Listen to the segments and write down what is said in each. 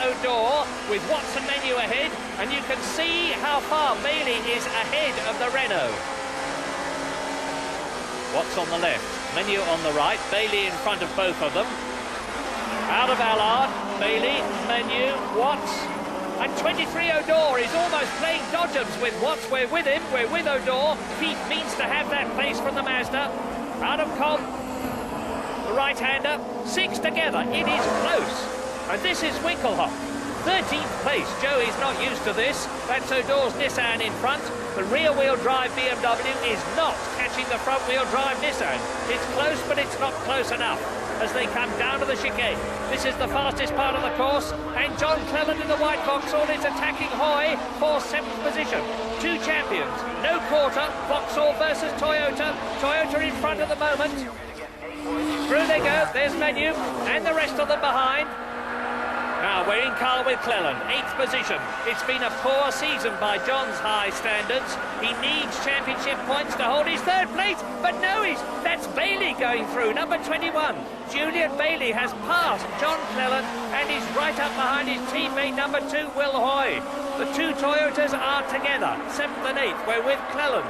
O'Dore with Watson Menu ahead, and you can see how far Bailey is ahead of the Renault. Watts on the left, Menu on the right, Bailey in front of both of them. Out of Allard, Bailey, Menu, Watts, and 23 O'Dore is almost playing dodgems with Watts. We're with him, we're with O'Dore. Keith means to have that place from the Mazda. Out of Cobb, the right-hander, 6 together, it is close. And this is Winkelhock, 13th place. Joey's not used to this. That's O'Dore's Nissan in front. The rear-wheel drive BMW is not catching the front-wheel drive Nissan. It's close, but it's not close enough as they come down to the chicane. This is the fastest part of the course, and John Cleland in the white Vauxhall is attacking Hoy for 7th position. 2 champions, no quarter, Vauxhall versus Toyota. Toyota in front at the moment. Through they go, there's Menu, and the rest of them behind. Now we're in car with Cleland, 8th position. It's been a poor season by John's high standards. He needs championship points to hold his 3rd place, but no, that's Bailey going through, number 21. Julian Bailey has passed John Cleland and is right up behind his teammate, number 2, Will Hoy. The 2 Toyotas are together, 7th and 8th. We're with Cleland.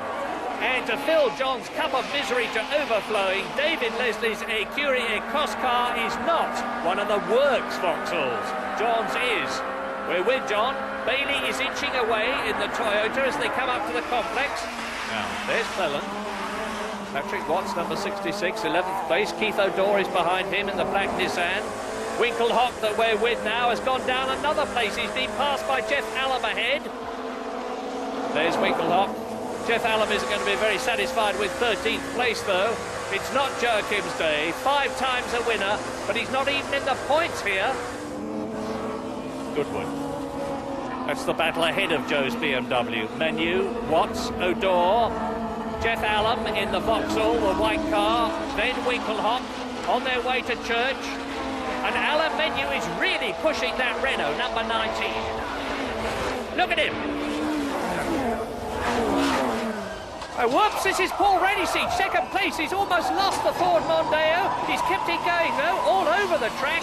And to fill John's cup of misery to overflowing, David Leslie's Ecurie Ecos car is not one of the works Vauxhalls. John's is. We're with John. Bailey is inching away in the Toyota as they come up to the complex. Now, there's Cleland. Patrick Watts, number 66, 11th place. Keith O'Dore is behind him in the black Nissan. Winkelhock, that we're with now, has gone down another place. He's been passed by Jeff Allam ahead. There's Winkelhock. Jeff Allam isn't going to be very satisfied with 13th place, though. It's not Joachim's day. 5 times a winner, but he's not even in the points here. Goodwood. That's the battle ahead of Joe's BMW. Menu, Watts, O'Dore, Jeff Allam in the Vauxhall, the white car, then Winkelhock on their way to Church. And Allam Menu is really pushing that Renault, number 19. Look at him. Oh, whoops, this is Paul Renisic, 2nd place. He's almost lost the Ford Mondeo. He's kept it going, though, all over the track.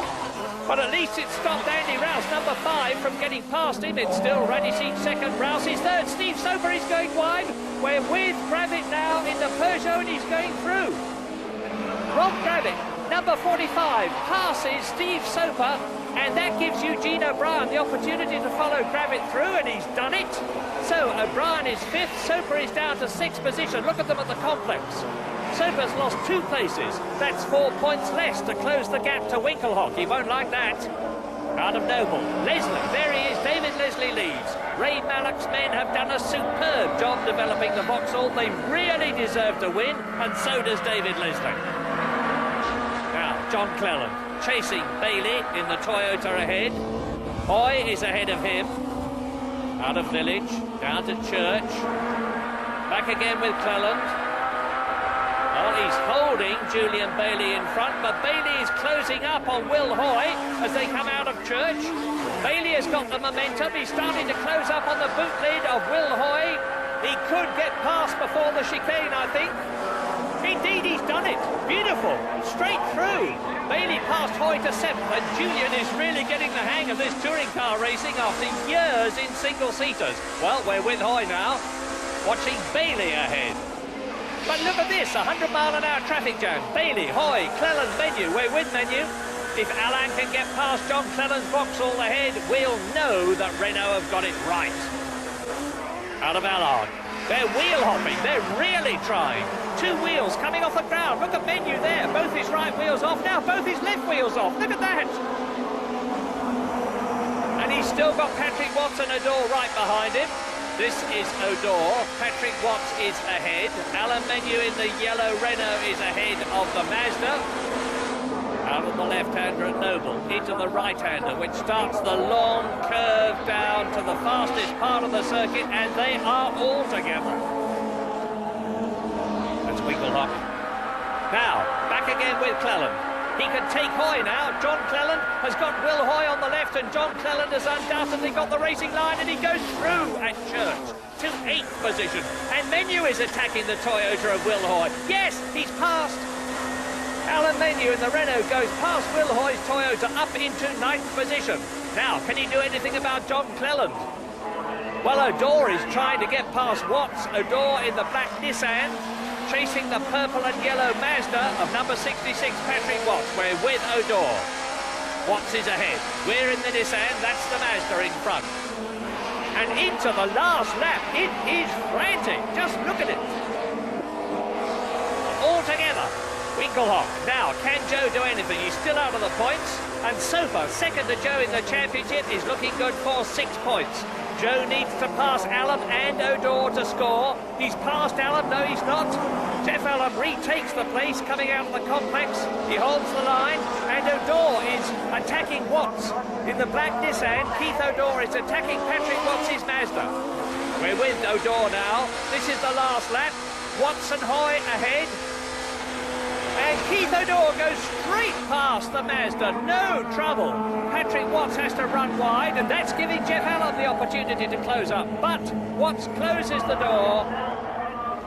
But at least it stopped Andy Rouse, number 5, from getting past him. It's still Renisic 2nd, Rouse is 3rd. Steve Soper is going wide. We're with Gravett now in the Peugeot, and he's going through. Rob Gravett, number 45, passes Steve Soper, and that gives Eugene O'Brien the opportunity to follow Gravett through, and he's done it. So O'Brien is 5th, Soper is down to 6th position. Look at them at the complex. Soper's lost 2 places. That's 4 points less to close the gap to Winkelhock. He won't like that. Out of Noble, Leslie, there he is, David Leslie leads. Ray Mallock's men have done a superb job developing the Vauxhall. They really deserve to win, and so does David Leslie. Now, John Cleland chasing Bailey in the Toyota ahead. Hoy is ahead of him. Out of Village, down to Church. Back again with Cleland. Well, he's holding Julian Bailey in front, but Bailey is closing up on Will Hoy as they come out of Church. Bailey has got the momentum. He's starting to close up on the boot lid of Will Hoy. He could get past before the chicane, I think. Indeed, he's done it. Beautiful. Straight through. Bailey passed Hoy to 7th, and Julian is really getting the hang of this touring car racing after years in single-seaters. Well, we're with Hoy now, watching Bailey ahead. But look at this, 100-mile-an-hour traffic jam. Bailey, Hoy, Cleland, Menu. We're with Menu. If Alain can get past John Cleland's Vauxhall ahead, we'll know that Renault have got it right. Out of Allard. They're wheel hopping. They're really trying. 2 wheels coming off the ground. Look at Menu there. Both his right wheels off. Now both his left wheels off. Look at that. And he's still got Patrick Watts and O'Dore right behind him. This is O'Dore. Patrick Watts is ahead. Alan Menu in the yellow Renault is ahead of the Mazda. Out of the left-hander at Noble, into the right-hander, which starts the long curve down to the fastest part of the circuit, and they are all together. That's Winkelhock. Now, back again with Cleland. He can take Hoy now. John Cleland has got Will Hoy on the left, and John Cleland has undoubtedly got the racing line, and he goes through at Church to 8th position. And Menu is attacking the Toyota of Will Hoy. Yes, he's passed. Alan Menu in the Renault goes past Will Hoy's Toyota up into 9th position. Now, can he do anything about John Cleland? Well, O'Dore is trying to get past Watts. O'Dore in the black Nissan, chasing the purple and yellow Mazda of number 66, Patrick Watts. We're with O'Dore. Watts is ahead. We're in the Nissan, that's the Mazda in front. And into the last lap. It is frantic. Just look at it. All together. Winkelhock. Now, can Joe do anything? He's still out of the points. And so far, second to Joe in the championship is looking good for 6 points. Joe needs to pass Allen and O'Dore to score. He's passed Allen. No, he's not. Jeff Allen retakes the place coming out of the complex. He holds the line. And O'Dore is attacking Watts in the black Nissan. Keith O'Dore is attacking Patrick Watts' Mazda. We're with O'Dore now. This is the last lap. Watts and Hoy ahead. And Keith O'Dore goes straight past the Mazda, no trouble. Patrick Watts has to run wide, and that's giving Jeff Allen the opportunity to close up. But Watts closes the door,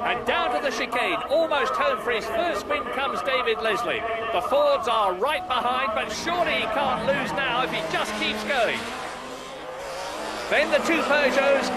and down to the chicane, almost home for his first win comes David Leslie. The Fords are right behind, but surely he can't lose now if he just keeps going. Then the 2 Peugeots,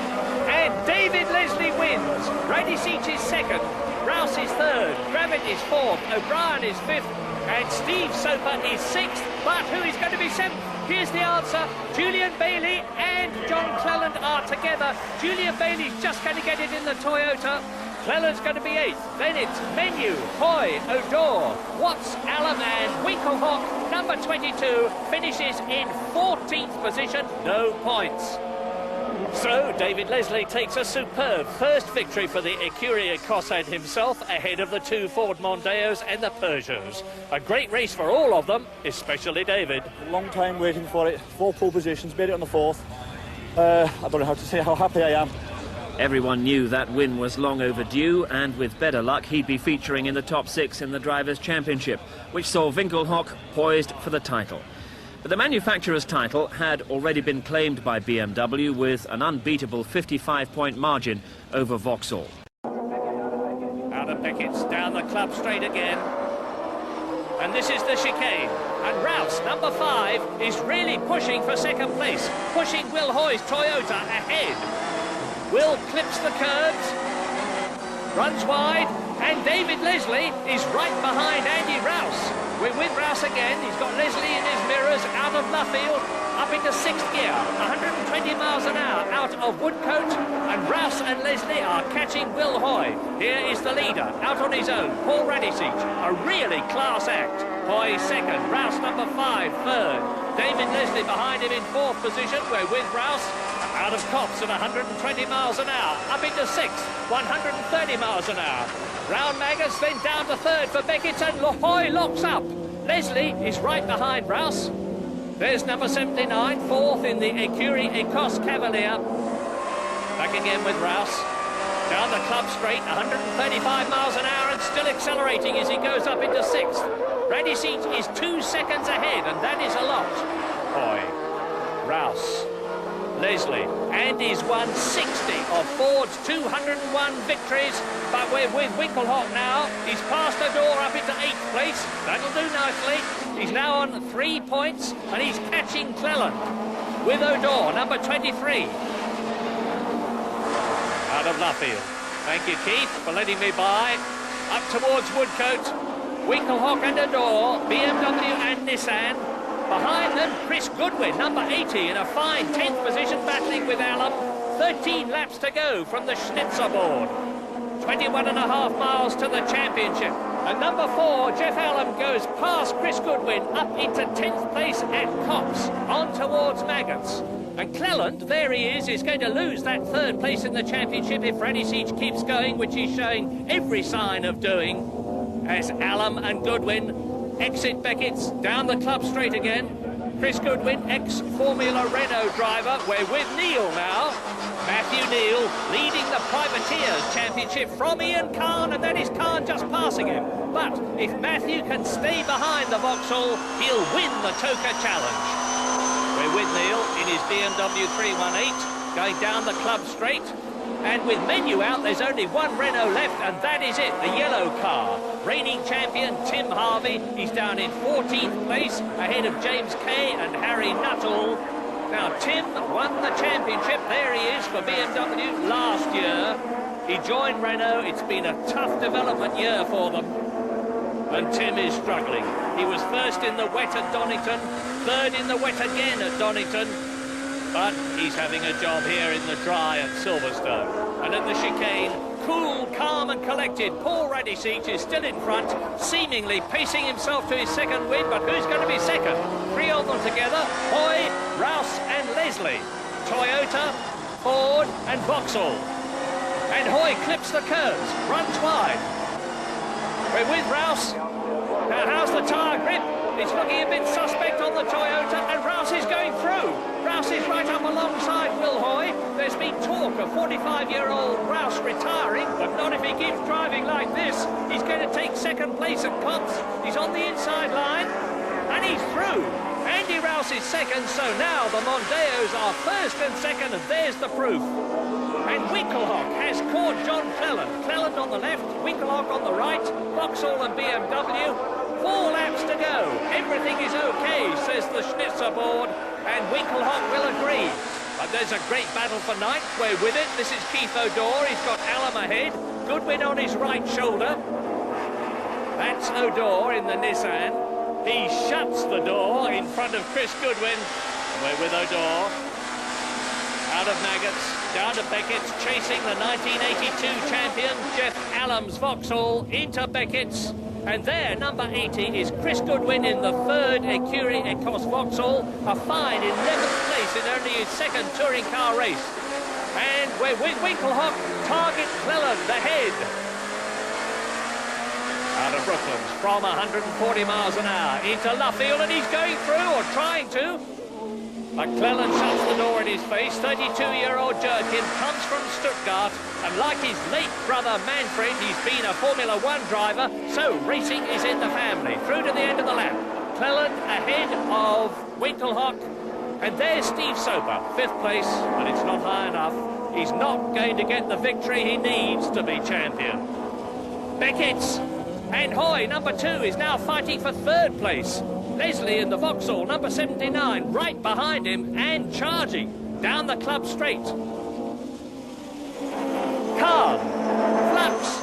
and David Leslie wins. Radicic is second. Rouse is third, Gravett is fourth, O'Brien is fifth, and Steve Soper is sixth. But who is going to be seventh? Here's the answer. Julian Bailey and John Cleland are together. Julian Bailey's just going to get it in the Toyota. Cleland's going to be eighth. Then it's Menu, Hoy, O'Dore, Watts, Allen and Winkelhock. Number 22 finishes in 14th position, no points. So, David Leslie takes a superb first victory for the Ecurie Cossack himself, ahead of the 2 Ford Mondeos and the Peugeots. A great race for all of them, especially David. A long time waiting for it, 4 pole positions, made it on the 4th. I don't know how to say how happy I am. Everyone knew that win was long overdue, and with better luck he'd be featuring in the top 6 in the Drivers' Championship, which saw Winkelhock poised for the title. But the manufacturer's title had already been claimed by BMW with an unbeatable 55-point margin over Vauxhall. Out of Beckett's down the club straight again. And this is the chicane. And Rouse, number 5, is really pushing for second place, pushing Will Hoy's Toyota ahead. Will clips the curves, runs wide, and David Leslie is right behind Andy Rouse. We're with Rouse again. He's got Leslie in his mirrors out of Luffield, up into 6th gear, 120 miles an hour out of Woodcote, and Rouse and Leslie are catching Will Hoy. Here is the leader, out on his own, Paul Radicic, a really class act. Hoy second, Rouse number 5, third. David Leslie behind him in 4th position. We're with Rouse, out of Cops at 120 miles an hour, up into 6th, 130 miles an hour. Round Maggers, then down to 3rd for Beckett, and Hoy locks up. Leslie is right behind Rouse. There's number 79, 4th in the Ecurie Ecosse Cavalier. Back again with Rouse. Down the club straight, 135 miles an hour, and still accelerating as he goes up into 6th. Radicic is 2 seconds ahead, and that is a lot. Hoy, Rouse, Leslie, and he's won 60 of Ford's 201 victories, but we're with Winkelhock now. He's passed O'Dore up into 8th place. That'll do nicely. He's now on 3 points, and he's catching Cleland with O'Dore, number 23. Out of Luffield. Thank you, Keith, for letting me by. Up towards Woodcote. Winkelhock and O'Dore, BMW and Nissan. Behind them, Chris Goodwin, number 80, in a fine 10th position, battling with Allen. 13 laps to go from the Schnitzer board. 21 and a half miles to the championship. And number 4, Jeff Allen, goes past Chris Goodwin up into 10th place at Cops, on towards Maggots. And Cleland, there he is going to lose that 3rd place in the championship if Radicic keeps going, which he's showing every sign of doing, as Allen and Goodwin exit Beckett's, down the club straight again. Chris Goodwin, ex-Formula Renault driver. We're with Neil now. Matthew Neil leading the Privateers Championship from Ian Khan, and that is Khan just passing him. But if Matthew can stay behind the Vauxhall, he'll win the Toka Challenge. We're with Neil in his BMW 318, going down the club straight. And with Menu out, there's only one Renault left, and that is it, the yellow car. reigning champion Tim Harvey. He's down in 14th place, ahead of James Kay and Harry Nuttall. Now, Tim won the championship, there he is, for BMW last year. He joined Renault. It's been a tough development year for them. And Tim is struggling. He was first in the wet at Donington, third in the wet again at Donington, but he's having a job here in the dry at Silverstone. And at the chicane, cool, calm and collected, Paul Radisich is still in front, seemingly pacing himself to his second win, but who's going to be second? Three of them together, Hoy, Rouse and Leslie. Toyota, Ford and Vauxhall. And Hoy clips the curves, runs wide. We're with Rouse. Now, how's the tyre grip? It's looking a bit suspect on the Toyota, and Rouse is going through. Rouse is right up alongside Will Hoy. There's been talk of 45-year-old Rouse retiring, but not if he keeps driving like this. He's going to take second place at Cops. He's on the inside line, and he's through. Andy Rouse is second, so now the Mondeos are first and second, and there's the proof. And Winkelhock has caught John Cleland. Cleland on the left, Winkelhock on the right, Vauxhall and BMW. 4 laps to go. Everything is okay, says the Schnitzer board, and Winkelhock will agree. But there's a great battle for ninth. We're with it. This is Keith O'Dore. He's got Allam ahead. Goodwin on his right shoulder. That's O'Dore in the Nissan. He shuts the door in front of Chris Goodwin. We're with O'Dore. Out of Maggots, down to Beckett's, chasing the 1982 champion, Jeff Allam's Vauxhall, into Beckett's. And there, number 80, is Chris Goodwin in the third Écurie Écosse Vauxhall, a fine 11th place in only his second touring car race. And we're with Winkelhock, target Cleland ahead. Out of Brooklands, from 140 miles an hour into Luffield, and he's going through, or trying to. McClellan shuts the door in his face. 32-year-old Jerkin comes from Stuttgart, and like his late brother Manfred, he's been a Formula One driver, so racing is in the family. Through to the end of the lap. Cleland ahead of Winkelhock, and there's Steve Soper, 5th place, but it's not high enough. He's not going to get the victory he needs to be champion. Beckett's and Hoy, number 2, is now fighting for 3rd place. Leslie in the Vauxhall, number 79, right behind him and charging down the club straight. Calm, Flux,